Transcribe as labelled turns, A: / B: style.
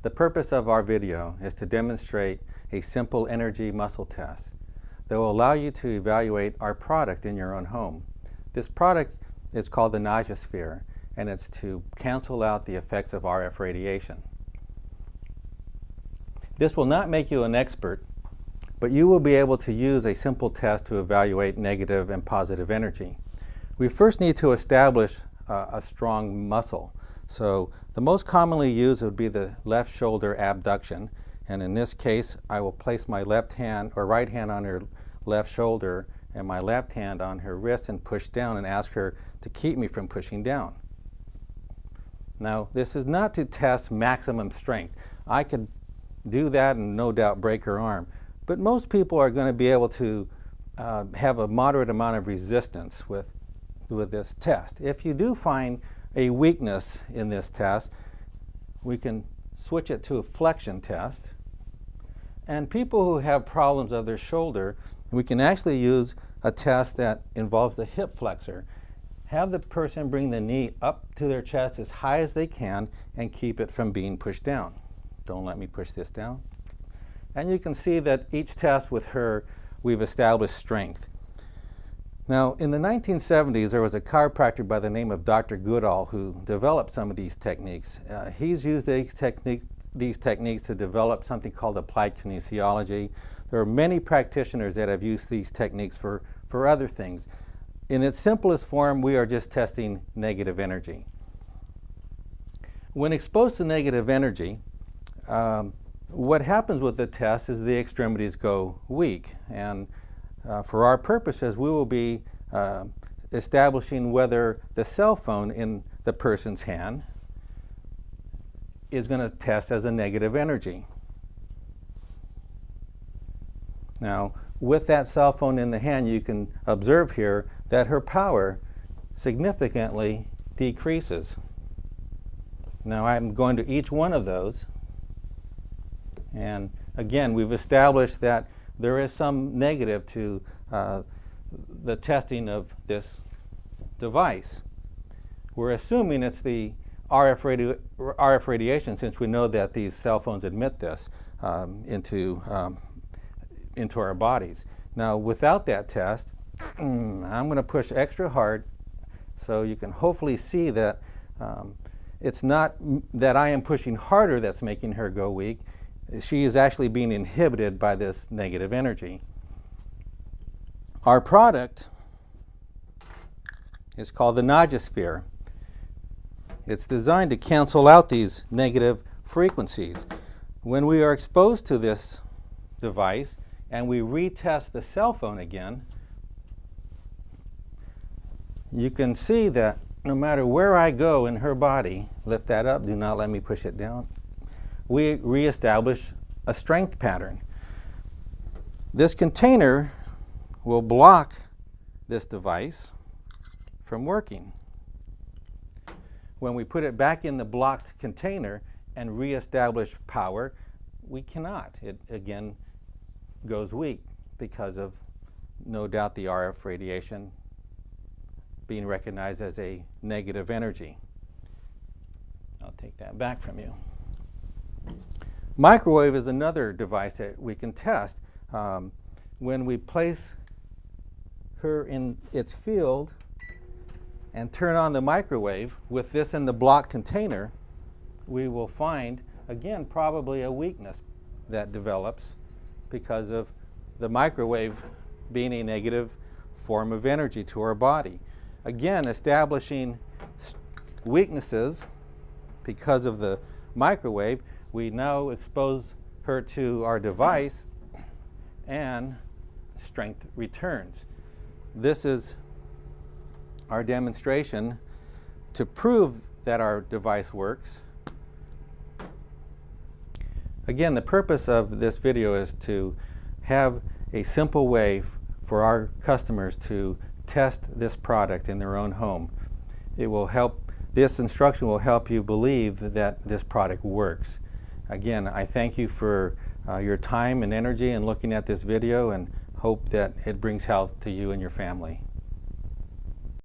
A: The purpose of our video is to demonstrate a simple energy muscle test that will allow you to evaluate our product in your own home. This product is called the Naja Sphere, and it's to cancel out the effects of RF radiation. This will not make you an expert, but you will be able to use a simple test to evaluate negative and positive energy. We first need to establish a strong muscle. So the most commonly used would be the left shoulder abduction, and in this case I will place my left hand or right hand on her left shoulder and my left hand on her wrist and push down and ask her to keep me from pushing down. Now this is not to test maximum strength. I could do that and no doubt break her arm, but most people are going to be able to have a moderate amount of resistance with this test. If you do find a weakness in this test, we can switch it to a flexion test. And people who have problems of their shoulder, we can actually use a test that involves the hip flexor. Have the person bring the knee up to their chest as high as they can and keep it from being pushed down. Don't let me push this down. And you can see that each test with her, we've established strength. Now, in the 1970s, there was a chiropractor by the name of Dr. Goodall who developed some of these techniques. He's used these techniques to develop something called Applied Kinesiology. There are many practitioners that have used these techniques for other things. In its simplest form, we are just testing negative energy. When exposed to negative energy, what happens with the test is the extremities go weak. And for our purposes, we will be establishing whether the cell phone in the person's hand is going to test as a negative energy. Now, with that cell phone in the hand, you can observe here that her power significantly decreases. Now, I'm going to each one of those. And again, we've established that there is some negative to the testing of this device. We're assuming it's the RF radiation, since we know that these cell phones emit this into our bodies. Now, without that test, I'm going to push extra hard so you can hopefully see that it's not that I am pushing harder that's making her go weak. She is actually being inhibited by this negative energy. Our product is called the Naja Sphere. It's designed to cancel out these negative frequencies. When we are exposed to this device and we retest the cell phone again, you can see that no matter where I go in her body, lift that up, do not let me push it down, we reestablish a strength pattern. This container will block this device from working. When we put it back in the blocked container and reestablish power, we cannot. It again goes weak because of, no doubt, the RF radiation being recognized as a negative energy. I'll take that back from you. Microwave is another device that we can test. When we place her in its field and turn on the microwave with this in the blocked container, we will find, again, probably a weakness that develops because of the microwave being a negative form of energy to our body. Again, establishing weaknesses because of the microwave, we now expose her to our device and strength returns. This is our demonstration to prove that our device works. Again, the purpose of this video is to have a simple way for our customers to test this product in their own home. This instruction will help you believe that this product works. Again, I thank you for your time and energy in looking at this video and hope that it brings health to you and your family.